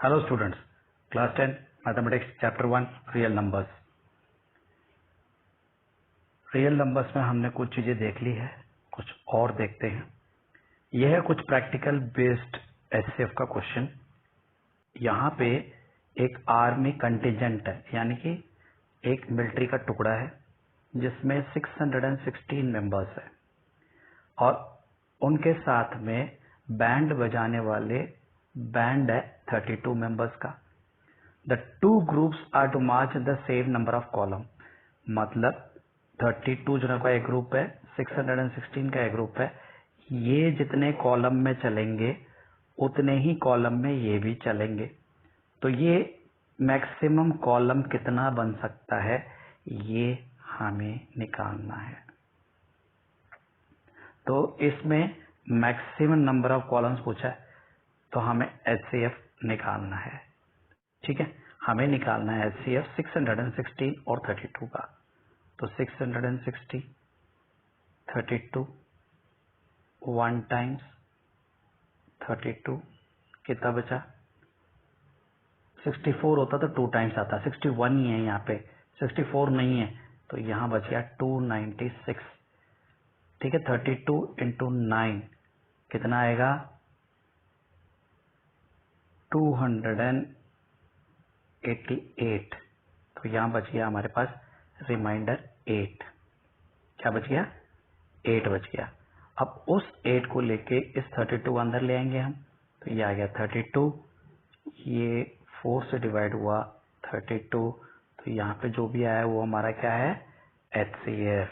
Hello students, class 10 mathematics chapter 1 real numbers. Real numbers में हमने कुछ चीजें देख ली है, कुछ और देखते हैं। यह है कुछ प्रैक्टिकल बेस्ड एचसीएफ का क्वेश्चन। यहाँ पे एक आर्मी कंटिजेंट है, यानी कि एक मिलिट्री का टुकड़ा है जिसमें 616 मेंबर्स है और उनके साथ में बैंड बजाने वाले बैंड है 32 मेंबर्स का। The two groups are to march the same number of column। मतलब 32 जनों का एक ग्रुप है, 616 का एक ग्रुप है। ये जितने कॉलम में चलेंगे उतने ही कॉलम में ये भी चलेंगे। तो ये मैक्सिमम कॉलम कितना बन सकता है, ये हमें निकालना है। तो इसमें मैक्सिमम नंबर ऑफ कॉलम्स पूछा है, तो हमें एचसीएफ निकालना है। ठीक है, हमें निकालना है एचसीएफ 616 और 32 का। तो 660 32 1 टाइम्स 32 कितना बचा? 64 होता तो 2 टाइम्स आता, 61 ही है यहाँ पे, 64 नहीं है, तो यहाँ बच गया 296। ठीक है, 32 इंटू 9 कितना आएगा? 288। तो यहाँ बच गया हमारे पास रिमाइंडर 8। क्या बच गया? 8 बच गया। अब उस 8 को लेके इस 32 अंदर ले आएंगे हम, तो ये आ गया 32, ये 4 से डिवाइड हुआ 32, तो यहाँ पे जो भी आया वो हमारा क्या है? एचसीएफ।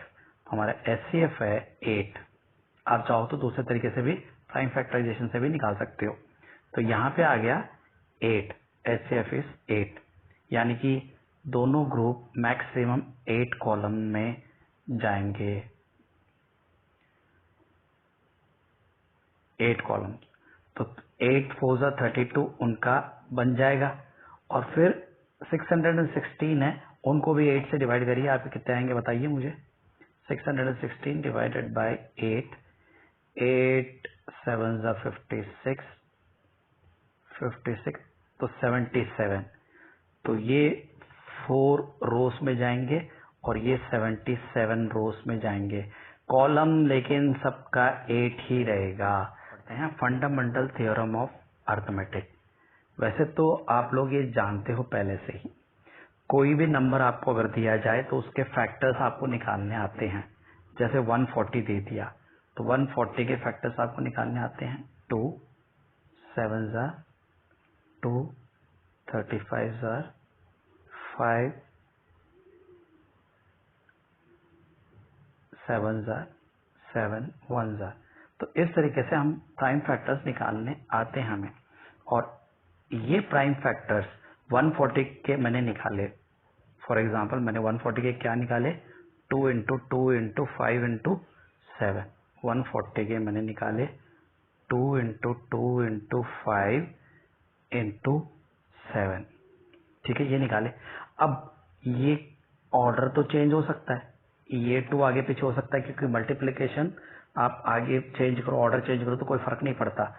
हमारा एचसीएफ है 8। आप चाहो तो दूसरे तरीके से भी प्राइम फैक्टराइजेशन से भी निकाल सकते हो। तो यहाँ पे आ गया 8, एचसीएफ इज 8, यानी कि दोनों ग्रुप मैक्सिमम 8 कॉलम में जाएंगे, 8 कॉलम। तो 8 4 32 उनका बन जाएगा, और फिर 616 है, उनको भी 8 से डिवाइड करिए। आप कितने आएंगे बताइए मुझे? 616 डिवाइडेड बाय 8, 8 7 56, 56 तो 77। तो ये 4 रोज में जाएंगे और ये 77 रोज में जाएंगे। कॉलम लेकिन सबका 8 ही रहेगा। पढ़ते हैं फंडामेंटल थ्योरम ऑफ अर्थमेटिक। वैसे तो आप लोग ये जानते हो पहले से ही, कोई भी नंबर आपको अगर दिया जाए तो उसके फैक्टर्स आपको निकालने आते हैं। जैसे 140 दे दिया तो 140 के फैक्टर्स आपको निकालने आते हैं। 2 7 2 35 5 7 7 1। तो इस तरीके से हम प्राइम फैक्टर्स निकालने आते हैं हमें। और ये प्राइम फैक्टर्स 140 के मैंने निकाले। फॉर एग्जाम्पल मैंने 140 के क्या निकाले? 2 इंटू 2 इंटू 5 इंटू 7। 140 के मैंने निकाले 2 इंटू 2 इंटू 5 इंटू 7। ठीक है, ये निकाले। अब ये ऑर्डर तो चेंज हो सकता है, ये 2 आगे पीछे हो सकता है, क्योंकि मल्टीप्लिकेशन आप आगे चेंज करो, ऑर्डर चेंज करो तो कोई फर्क नहीं पड़ता।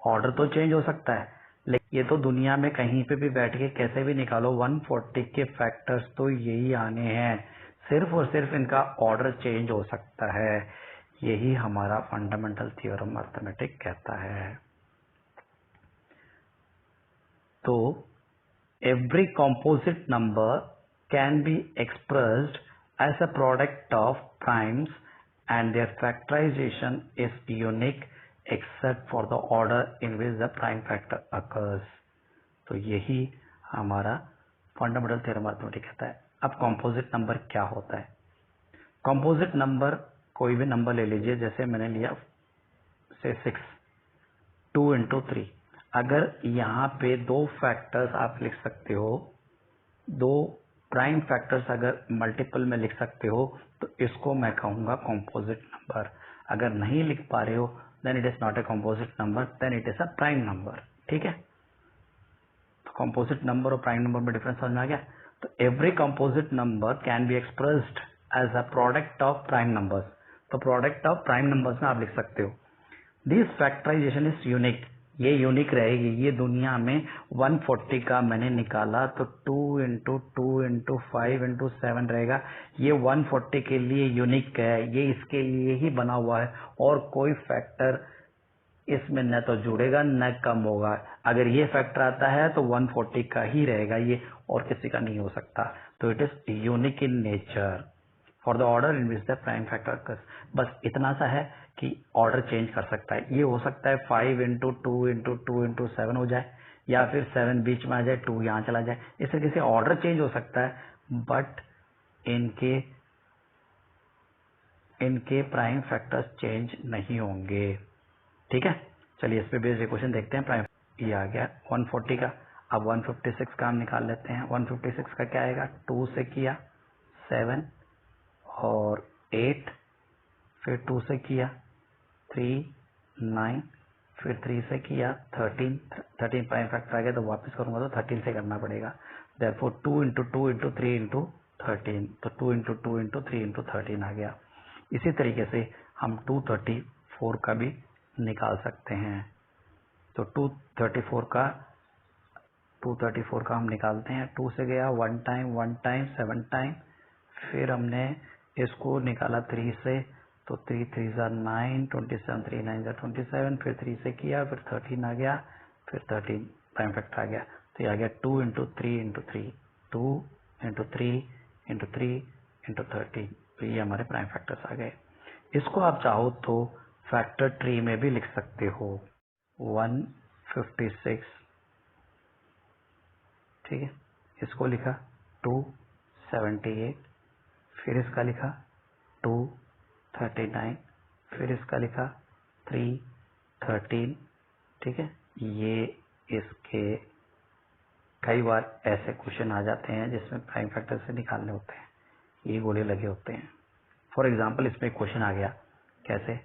ऑर्डर तो चेंज हो सकता है, लेकिन ये तो दुनिया में कहीं पे भी बैठ के कैसे भी निकालो, 140 के फैक्टर्स तो यही आने हैं, सिर्फ और सिर्फ इनका ऑर्डर चेंज हो सकता है। यही हमारा फंडामेंटल थ्योरम अर्थमेटिक कहता है। तो every composite number can be expressed as a product of primes and their factorization is unique except for the order in which the prime factor occurs। तो यही हमारा फंडामेंटल थ्योरम अर्थमेटिक कहता है। अब composite number क्या होता है? Composite number कोई भी नंबर ले लीजिए, जैसे मैंने लिया से 6, 2 इंटू 3। अगर यहाँ पे 2 फैक्टर्स आप लिख सकते हो, 2 प्राइम फैक्टर्स अगर मल्टीपल में लिख सकते हो, तो इसको मैं कहूंगा कंपोजिट नंबर। अगर नहीं लिख पा रहे हो, then it is not a composite number, then it is a prime number. ठीक है, तो कंपोजिट नंबर और प्राइम नंबर में डिफरेंस समझ में आ गया। तो every composite number can be expressed as a product of prime numbers. तो प्रोडक्ट ऑफ प्राइम नंबर्स में आप लिख सकते हो। This factorization is unique. ये यूनिक रहेगी। ये दुनिया में 140 का मैंने निकाला तो 2 इंटू 2 इंटू 5 इंटू 7 रहेगा। ये 140 के लिए यूनिक है, ये इसके लिए ही बना हुआ है और कोई फैक्टर इसमें न तो जुड़ेगा न कम होगा। अगर ये फैक्टर आता है तो 140 का ही रहेगा ये, और किसी का नहीं हो सकता। तो it is unique in nature for the order in which the prime factor occurs. बस इतना सा है कि ऑर्डर चेंज कर सकता है। ये हो सकता है 5 इंटू 2 इंटू 2 इंटू 7 हो जाए, या फिर 7 बीच में आ जाए, 2 यहाँ चला जाए। इस तरीके से ऑर्डर चेंज हो सकता है, बट इनके प्राइम फैक्टर्स चेंज नहीं होंगे। ठीक है, चलिए इस पे बेस्ड क्वेश्चन देखते हैं। प्राइम ये आ गया 140 का। अब 156 का हम निकाल लेते हैं। 156 का क्या आएगा, 2 से किया 7 और 8, फिर 2 से किया 3 9, फिर 3 से किया 13 प्राइम फैक्टर आ गया, तो वापस करूंगा तो 13 से करना पड़ेगा। देयरफॉर 2 इंटू 2 इंटू 3 इंटू 13, तो 2 इंटू 2 इंटू 3 इंटू 13 आ गया। इसी तरीके से हम 234 का भी निकाल सकते हैं। तो 234 का हम निकालते हैं। 2 से गया 1 टाइम 7 टाइम, फिर हमने इसको निकाला 3 से, तो 3 3 9, 27 3 9 27, फिर 3 से किया, फिर 13 आ गया, फिर 13 प्राइम फैक्टर आ गया। तो ये आ गया 2 into 3 into 3, 2 into 3 into 3 into 13। तो ये हमारे प्राइम फैक्टर्स आ गए। इसको आप चाहो तो फैक्टर ट्री में भी लिख सकते हो। 156, ठीक है, इसको लिखा 278, फिर इसका लिखा 239, फिर इसका लिखा 313। ठीक है, ये इसके कई बार ऐसे क्वेश्चन आ जाते हैं जिसमें प्राइम फैक्टर से निकालने होते हैं, ये गोले लगे होते हैं। फॉर एग्जाम्पल इसमें क्वेश्चन आ गया कैसे,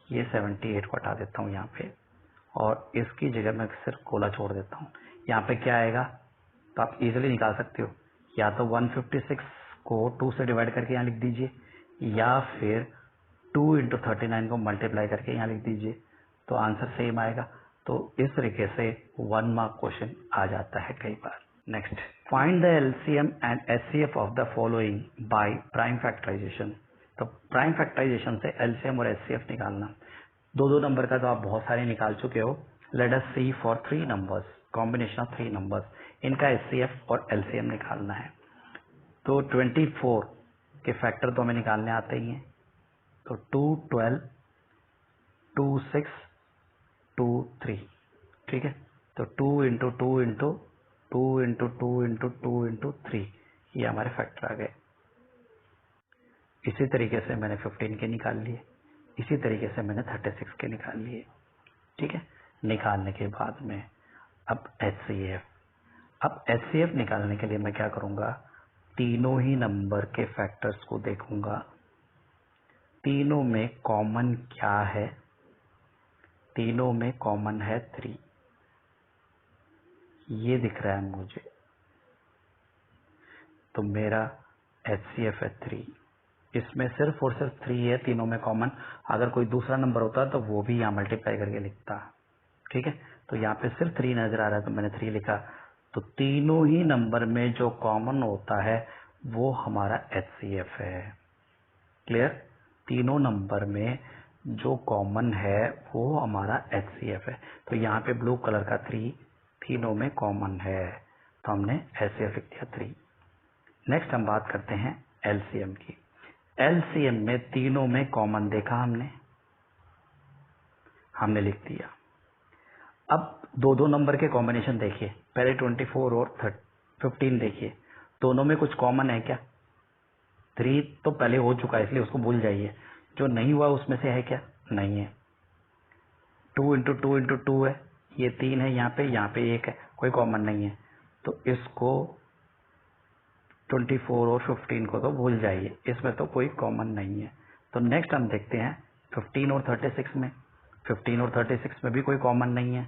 ये 78 को हटा देता हूँ यहाँ पे, और इसकी जगह मैं सिर्फ गोला छोड़ देता हूँ। यहाँ पे क्या आएगा, तो आप इजीली निकाल सकते हो। या तो 156 को 2 से डिवाइड करके यहाँ लिख दीजिए, या फिर 2 इंटू 39 को मल्टीप्लाई करके यहाँ लिख दीजिए, तो आंसर सेम आएगा। तो इस तरीके से 1 मार्क क्वेश्चन आ जाता है कई बार। Next, find the LCM and HCF of the following by prime factorization. तो प्राइम फैक्टराइजेशन से एलसीएम और एचसीएफ निकालना। दो नंबर का तो आप बहुत सारे निकाल चुके हो। Let us see for 3 numbers, combination of 3 numbers, इनका एचसीएफ और एलसीएम निकालना है। तो 24 के फैक्टर तो हमें निकालने आते ही हैं। तो 2 12 2 6 2 3, ठीक है। तो 2 into 2 into 2 into 2 into 2 into 3, ये हमारे फैक्टर आ गए। इसी तरीके से मैंने 15 के निकाल लिए, इसी तरीके से मैंने 36 के निकाल लिए। ठीक है, निकालने के बाद में अब एचसीएफ। अब एचसीएफ निकालने के लिए मैं क्या करूंगा, तीनों ही नंबर के फैक्टर्स को देखूंगा, तीनों में कॉमन क्या है। तीनों में कॉमन है 3, ये दिख रहा है मुझे, तो मेरा एचसीएफ है 3। इसमें सिर्फ और सिर्फ 3 है तीनों में कॉमन। अगर कोई दूसरा नंबर होता तो वो भी यहाँ मल्टीप्लाई करके लिखता। ठीक है, तो यहाँ पे सिर्फ 3 नजर आ रहा है तो मैंने 3 लिखा। तो तीनों ही नंबर में जो कॉमन होता है वो हमारा एचसीएफ है। क्लियर, तीनों नंबर में जो कॉमन है वो हमारा एचसीएफ है। तो यहाँ पे ब्लू कलर का 3 तीनों में कॉमन है, तो हमने एचसीएफ लिख दिया 3। नेक्स्ट हम बात करते हैं एलसीएम की। एलसीएम में तीनों में कॉमन देखा हमने लिख दिया। अब दो नंबर के कॉम्बिनेशन देखिए, पहले 24 और 15 देखिए, दोनों में कुछ कॉमन है क्या। 3 तो पहले हो चुका है इसलिए उसको भूल जाइए। जो नहीं हुआ उसमें से है क्या, नहीं है। 2 इंटू 2 इंटू 2 है, ये 3 है, यहाँ पे 1 है, कोई कॉमन नहीं है। तो इसको 24 और 15 को तो भूल जाइए, इसमें तो कोई कॉमन नहीं है। तो नेक्स्ट हम देखते हैं 15 और 36 में। 15 और 36 में भी कोई कॉमन नहीं है,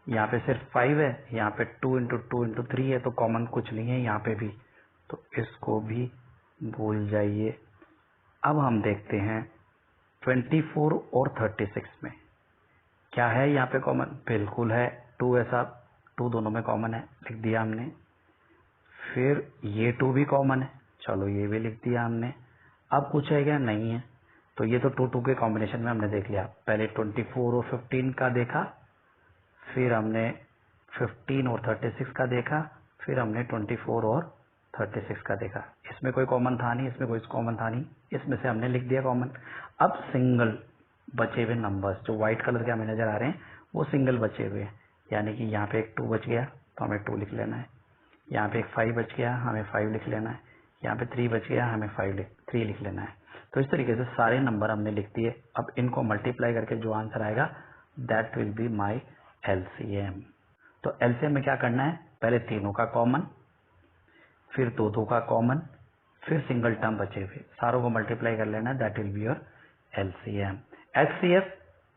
यहाँ पे सिर्फ 5 है, यहाँ पे 2 इंटू 2 इंटू 3 है, तो कॉमन कुछ नहीं है यहाँ पे भी, तो इसको भी भूल जाइए। अब हम देखते हैं 24 और 36 में क्या है यहाँ पे कॉमन? बिल्कुल है 2 ऐसा 2 दोनों में कॉमन है, लिख दिया हमने। फिर ये 2 भी कॉमन है, चलो ये भी लिख दिया हमने। अब कुछ है क्या? नहीं है। तो ये तो 2 2 के कॉम्बिनेशन में हमने देख लिया। पहले 24 और 15 का देखा, फिर हमने 15 और 36 का देखा, फिर हमने 24 और 36 का देखा। इसमें कोई कॉमन था नहीं, इसमें कोई कॉमन था नहीं, इसमें से हमने लिख दिया कॉमन। अब सिंगल बचे हुए नंबर्स जो व्हाइट कलर के हमें नजर आ रहे हैं वो सिंगल बचे हुए हैं, यानी कि यहाँ पे एक 2 बच गया तो हमें 2 लिख लेना है, यहाँ पे एक 5 बच गया हमें 5 लिख लेना है, यहाँ पे 3 बच गया हमें 3 लिख लेना है। तो इस तरीके से सारे नंबर हमने लिख दिए। अब इनको मल्टीप्लाई करके जो आंसर आएगा that will be my LCM. तो एलसीएम में क्या करना है? पहले तीनों का कॉमन, फिर दो दो का कॉमन, फिर सिंगल टर्म बचे हुए, सारों को मल्टीप्लाई कर लेना है, that will be your LCM. HCF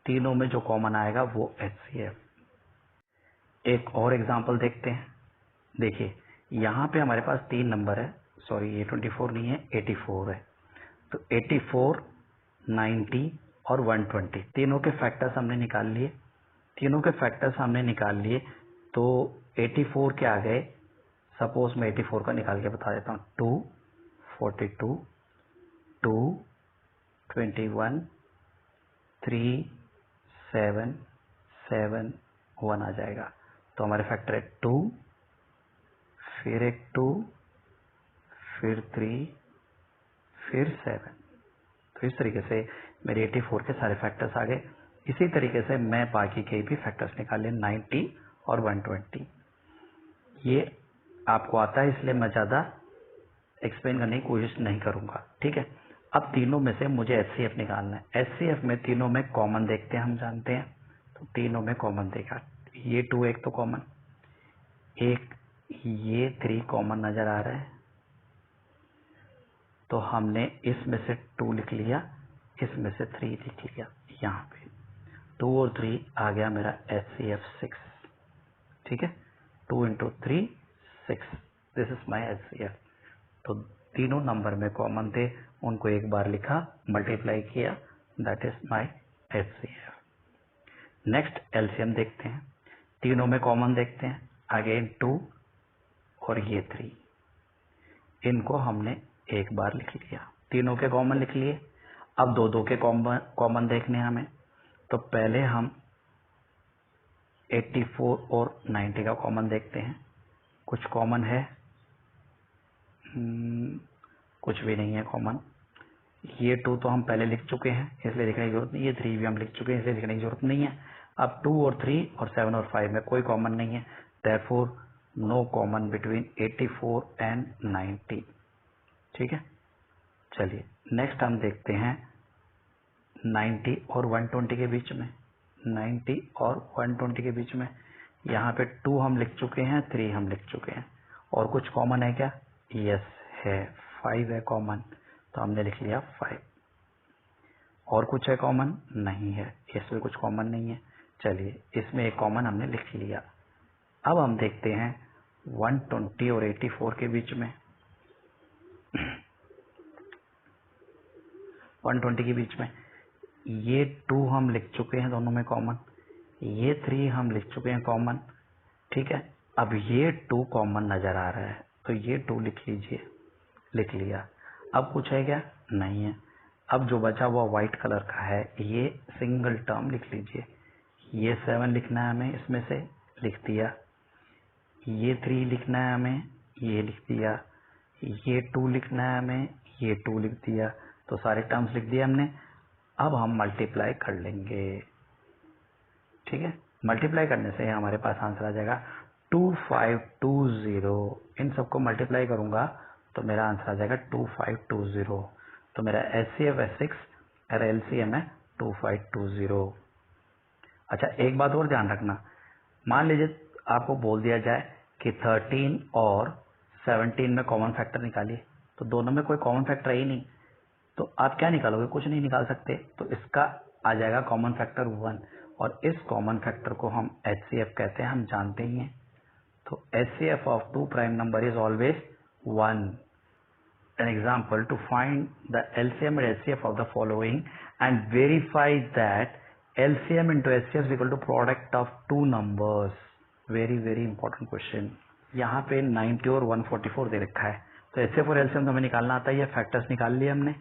तीनों में जो कॉमन आएगा वो एचसीएफ। एक और एग्जांपल देखते हैं। देखिए यहाँ पे हमारे पास 3 नंबर है, सॉरी ये 24 नहीं है 84 है। तो 84, 90 और 120 तीनों के फैक्टर्स हमने निकाल लिए। तीनों के फैक्टर्स हमने निकाल लिए तो 84 के आ गए, सपोज मैं 84 का निकाल के बता देता हूँ, 2, 42, 2, 21, 3, 7, 7, 1 आ जाएगा। तो हमारे फैक्टर है 2, फिर एक 2, फिर 3, फिर 7। तो इस तरीके से मेरे 84 के सारे फैक्टर्स आ गए। इसी तरीके से मैं बाकी के भी फैक्टर्स निकाल लिए, 90 और 120। ये आपको आता है इसलिए मैं ज़्यादा एक्सप्लेन करने की कोशिश नहीं करूंगा, ठीक है। अब तीनों में से मुझे एचसीएफ निकालना है। एचसीएफ में तीनों में कॉमन देखते हैं, हम जानते हैं, तो तीनों में कॉमन देखा। ये 2 एक तो कॉमन, एक ये 3 कॉमन नजर आ रहा है, तो हमने इसमें से 2 लिख लिया, इसमें से 3 लिख लिया। यहाँ पे 2 और 3 आ गया मेरा एचसीएफ 6, ठीक है। 2 × 3 6, दिस इज माई एचसीएफ। तो तीनों नंबर में कॉमन थे, उनको एक बार लिखा, मल्टीप्लाई किया, that is my HCF. Next LCM देखते हैं। तीनों में कॉमन देखते हैं, अगेन 2 और ये 3, इनको हमने एक बार लिख लिया, तीनों के कॉमन लिख लिए। अब दो दो के कॉमन देखने हैं हमें, तो पहले हम 84 और 90 का कॉमन देखते हैं। कुछ कॉमन है? कुछ भी नहीं है कॉमन। ये 2 तो हम पहले लिख चुके हैं इसलिए लिखने की जरूरत नहीं है, 3 भी हम लिख चुके हैं इसलिए लिखने की जरूरत नहीं है। अब 2 और 3 और 7 और 5 में कोई कॉमन नहीं है, therefore no common between 84 and 90, ठीक है। चलिए नेक्स्ट हम देखते हैं 90 और 120 के बीच में। 90 और 120 के बीच में यहाँ पे 2 हम लिख चुके हैं, 3 हम लिख चुके हैं, और कुछ कॉमन है क्या? यस है, 5 है कॉमन, तो हमने लिख लिया 5। और कुछ है कॉमन? नहीं है, इसमें कुछ कॉमन नहीं है। चलिए इसमें एक कॉमन हमने लिख लिया। अब हम देखते हैं 120 और 84 के बीच में। 120 के बीच में ये 2 हम लिख चुके हैं दोनों में कॉमन, ये 3 हम लिख चुके हैं कॉमन, ठीक है। अब ये 2 कॉमन नजर आ रहा है तो ये 2 लिख लीजिए, लिख लिया। अब कुछ है क्या? नहीं है। अब जो बचा हुआ व्हाइट कलर का है ये सिंगल टर्म लिख लीजिए। ये 7 लिखना है हमें, इसमें से लिख दिया। ये 3 लिखना है हमें, ये लिख दिया। ये 2 लिखना है हमें, ये 2 लिख दिया। तो सारे टर्म्स लिख दिए हमने। अब हम मल्टीप्लाई कर लेंगे, ठीक है। मल्टीप्लाई करने से हमारे पास आंसर आ जाएगा 2520। इन सबको मल्टीप्लाई करूंगा तो मेरा आंसर आ जाएगा 2520। तो मेरा एचसीएफ है 6 और एलसीएम है 2520। अच्छा एक बात और ध्यान रखना, मान लीजिए आपको बोल दिया जाए कि 13 और 17 में कॉमन फैक्टर निकालिए, तो दोनों में कोई कॉमन फैक्टर है ही नहीं, तो आप क्या निकालोगे? कुछ नहीं निकाल सकते। तो इसका आ जाएगा कॉमन फैक्टर 1, और इस कॉमन फैक्टर को हम एचसीएफ कहते हैं, हम जानते ही हैं। तो HCF of 2 prime number is always 1। An example, to find the LCM and HCF of the following and verify that LCM into HCF is equal to product of two numbers. Very very important question. यहाँ पे 90 और 144 दे रखा है, तो HCF और LCM तो हमें निकालना आता है. ये फैक्टर्स निकाल लिए हमने.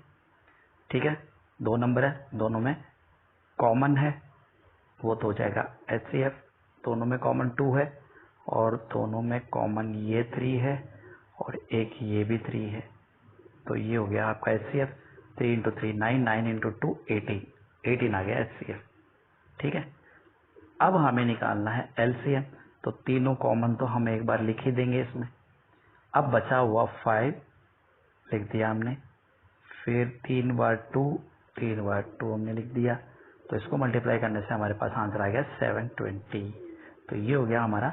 ठीक है, दो नंबर है, दोनों में कॉमन है, वो तो हो जाएगा HCF. दोनों में कॉमन 2 है और दोनों में कॉमन ये 3 है और एक ये भी 3 है, तो ये हो गया आपका HCF. 3 इंटू 3 9, 9 इंटू 2 18, 18 आ गया HCF. ठीक है, अब हमें निकालना है LCM. तो तीनों कॉमन तो हम एक बार लिख ही देंगे इसमें. अब बचा हुआ 5 लिख दिया हमने, फिर 3 बार 2 हमने लिख दिया. तो इसको मल्टीप्लाई करने से हमारे पास आंसर आ गया 720. तो ये हो गया हमारा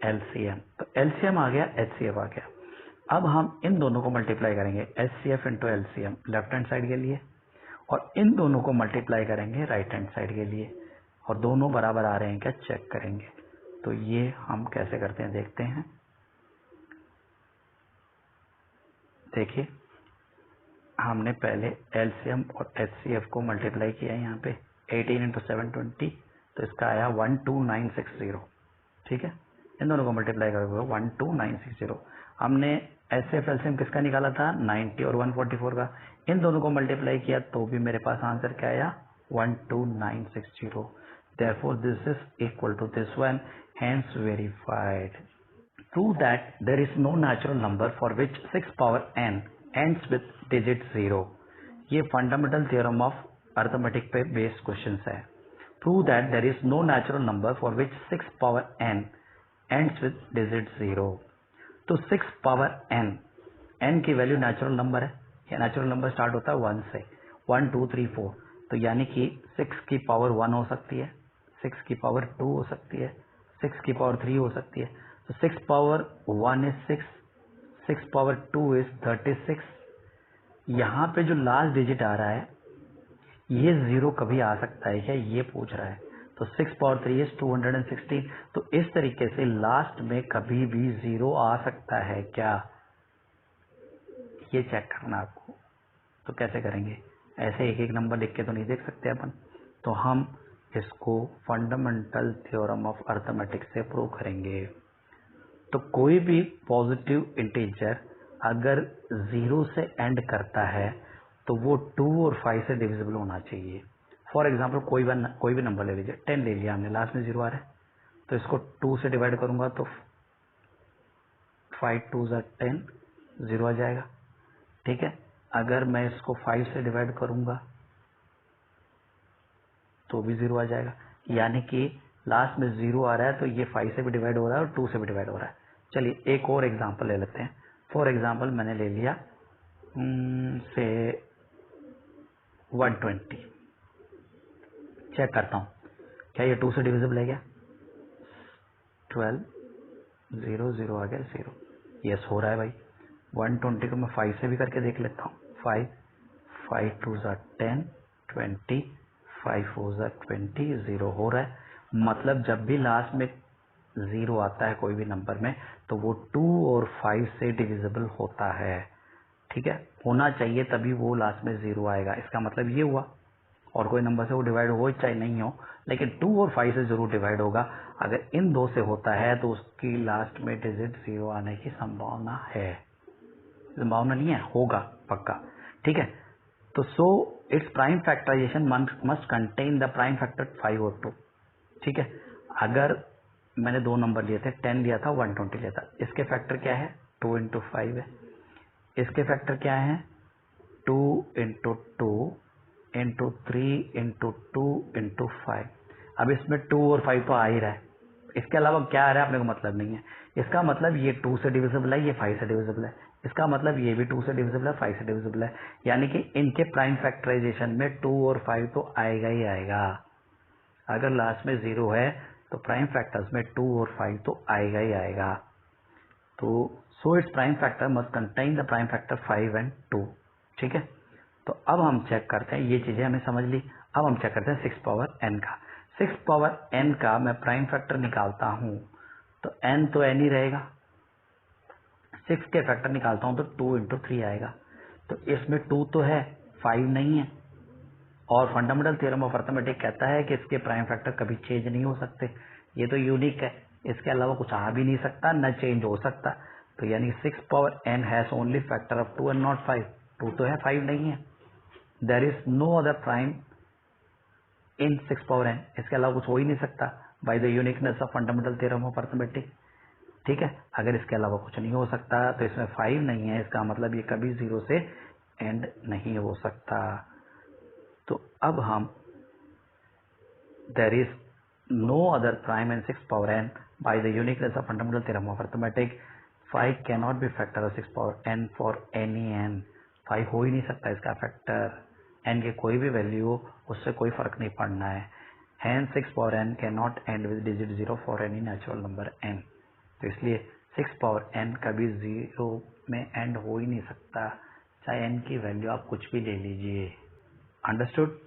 LCM. तो LCM आ गया, HCF आ गया. अब हम इन दोनों को मल्टीप्लाई करेंगे, HCF into LCM left hand side के लिए, और इन दोनों को मल्टीप्लाई करेंगे राइट हैंड साइड के लिए, और दोनों बराबर आ रहे हैं क्या चेक करेंगे. तो ये हम कैसे करते हैं देखते हैं. देखिए, हमने पहले LCM और HCF को मल्टीप्लाई किया है यहाँ पे 18 इंटू 720, तो इसका आया 12960. ठीक है, इन दोनों को मल्टीप्लाई करोगे 12960. हमने HCF LCM किसका निकाला था, 90 और 144 का. इन दोनों को मल्टीप्लाई किया तो भी मेरे पास आंसर क्या आया, 12960. Therefore this is equal to this one, hence verified. Prove that there is no natural number for which 6 power n ends with digit 0. ये फंडामेंटल थ्योरम ऑफ अर्थमेटिक पे बेस्ड क्वेश्चन है. Prove that there is no natural number for which 6 power n ends with digit 0. तो 6 power n की value natural number है, या natural number start होता है 1 से, 1 2 3 4. तो यानी कि 6 की पावर 1 हो सकती है, 6 की पावर 2 हो सकती है, 6 की पावर 3 हो सकती है. तो 6 पावर 1 इज 6, 6 पावर 2 इज 36. यहाँ पे जो लास्ट डिजिट आ रहा है ये 0 कभी आ सकता है क्या, ये पूछ रहा है. तो 6 पावर 3 इज 216. तो इस तरीके से लास्ट में कभी भी 0 आ सकता है क्या, ये चेक करना आपको. तो कैसे करेंगे, ऐसे एक एक नंबर लिख के तो नहीं देख सकते अपन. तो हम इसको फंडामेंटल थ्योरम ऑफ अर्थमेटिक से प्रूव करेंगे. तो कोई भी पॉजिटिव इंटीजर अगर 0 से एंड करता है तो वो 2 और 5 से डिविजिबल होना चाहिए. फॉर एग्जाम्पल कोई भी नंबर ले लीजिए, 10 ले लिया हमने, लास्ट में 0 आ रहा है, तो इसको 2 से डिवाइड करूंगा तो 5 2 10, 0 आ जाएगा. ठीक है, अगर मैं इसको 5 से डिवाइड करूंगा तो भी 0 आ जाएगा. यानी कि लास्ट में 0 आ रहा है तो ये 5 से भी डिवाइड हो रहा है और 2 से भी डिवाइड हो रहा है. चलिए एक और एग्जांपल ले लेते हैं. फॉर एग्जांपल मैंने ले लिया से 120. चेक करता हूँ क्या ये 2 से डिविजिबल है क्या. 12 0 0 आ गया 0. यस हो रहा है भाई. 120 को मैं 5 से भी करके देख लेता हूँ. 5 5 2 10 20, 5 4 20, 0 हो रहा है. मतलब जब भी लास्ट में 0 आता है कोई भी नंबर में तो वो 2 और 5 से डिविजिबल होता है. ठीक है, होना चाहिए तभी वो लास्ट में 0 आएगा. इसका मतलब ये हुआ, और कोई नंबर से वो डिवाइड हो चाहे नहीं हो, लेकिन 2 और 5 से जरूर डिवाइड होगा. अगर इन दो से होता है तो उसकी लास्ट में डिजिट 0 आने की संभावना है. संभावना नहीं है, होगा पक्का. ठीक है, तो so it's prime factorization must contain the prime factor 5 और 2. ठीक है, अगर मैंने दो नंबर लिए थे, 10 लिया था, 120 लिया था, इसके फैक्टर क्या है, 2 इंटू 5 है. इसके फैक्टर क्या है, 2 इंटू 2 इंटू 3 इंटू 2 इंटू 5. अब इसमें 2 और 5 तो आ ही रहा है, इसके अलावा क्या आ रहा है अपने को मतलब नहीं है. इसका मतलब ये 2 से डिविजिबल है, ये 5 से डिविजिबल है. इसका मतलब ये भी 2 से डिविजिबल है, 5 से डिविजिबल है. यानी कि इनके प्राइम फैक्टराइजेशन में 2 और 5 तो आएगा ही आएगा. अगर लास्ट में 0 है तो प्राइम फैक्टर्स में 2 और 5 तो आएगा ही आएगा. तो so it's prime factor must contain the prime factor 5 and 2. ठीक है, तो अब हम चेक करते हैं, ये चीजें हमें समझ ली. अब हम चेक करते हैं 6 पावर n का. 6 पावर n का मैं प्राइम फैक्टर निकालता हूं तो n तो n ही रहेगा. 6 के फैक्टर निकालता हूं तो 2 इंटू 3 आएगा. तो इसमें 2 तो है, 5 नहीं है. और फंडामेंटल थ्योरम ऑफ अर्थमेटिक कहता है कि इसके प्राइम फैक्टर कभी चेंज नहीं हो सकते, ये तो यूनिक है, इसके अलावा कुछ आ भी नहीं सकता न चेंज हो सकता। तो यानी 6 power n has only factor of 2 and not 5। 2 तो है, 5 नहीं है। There is no other prime in 6 power n, इसके अलावा कुछ हो ही नहीं सकता by the uniqueness of fundamental theorem of arithmetic. ठीक है, अगर इसके अलावा कुछ नहीं हो सकता तो इसमें 5 नहीं है, इसका मतलब ये कभी 0 से एंड नहीं हो सकता। तो अब हम there is no other prime in 6 power n by the uniqueness of fundamental theorem of arithmetic, 5 cannot be factor of 6 power n for any n। 5 हो ही नहीं सकता इसका फैक्टर, n के कोई भी वैल्यू हो उससे कोई फर्क नहीं पड़ना है। hence 6 power n cannot end with digit 0 for any natural number n। तो इसलिए 6 पावर n कभी 0 में एंड हो ही नहीं सकता, चाहे n की वैल्यू आप कुछ भी ले लीजिए। अंडरस्टूड?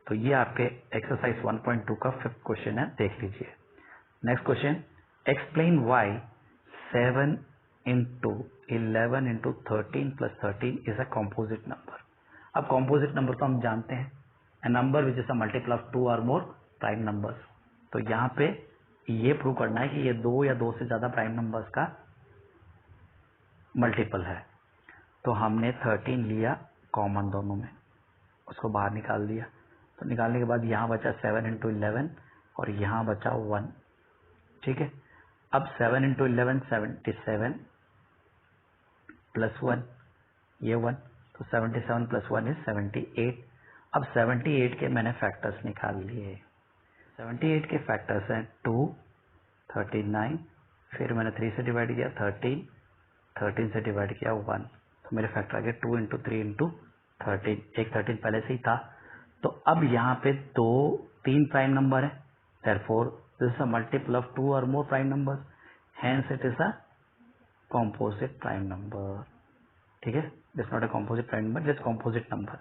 तो ये आपके एक्सरसाइज 1.2 का 5th क्वेश्चन है, देख लीजिए। Next question, explain why 7 into 11 into 13 plus 13 is a composite number। अब composite number तो हम जानते हैं, a number which is a multiple of 2 or more prime numbers। तो यहाँ पे ये प्रूव करना है कि ये 2 या 2 से ज्यादा प्राइम नंबर्स का मल्टीपल है। तो हमने 13 लिया कॉमन दोनों में, उसको बाहर निकाल दिया। तो निकालने के बाद यहाँ बचा 7 into 11 और यहाँ बचा 1। ठीक है, अब 7 into 11 77 प्लस 1 ये 1, तो 77 प्लस 1 इज 78। अब 78 के मैंने फैक्टर्स निकाल लिए। 78 के फैक्टर्स हैं 2, 39, फिर मैंने 3 से डिवाइड किया 13, 13 से डिवाइड किया 1, तो मेरे फैक्टर आ गए 2 into 3 into 13। एक 13 पहले से ही था। तो अब यहाँ पे 3 प्राइम नंबर है, therefore this is a multiple of 2 or more prime numbers, hence it is a composite prime number। ठीक है, this is not a composite prime number, just composite number।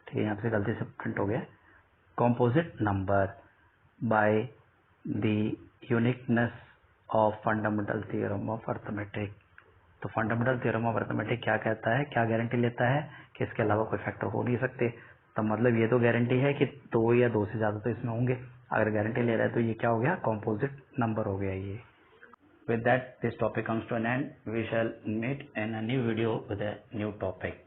ठीक है, यहाँ से गलती से प्रिंट हो गया composite number by the uniqueness of fundamental theorem of arithmetic। तो फंडामेंटल थ्योरम ऑफ अर्थमेटिक क्या कहता है, क्या गारंटी लेता है कि इसके अलावा कोई फैक्टर हो नहीं सकते। तो मतलब ये तो गारंटी है कि 2 या 2 से ज्यादा तो इसमें होंगे। अगर गारंटी ले रहा है तो ये क्या हो गया, कॉम्पोजिट नंबर हो गया ये। With that this topic comes to an end, we shall meet in a new video with a new topic.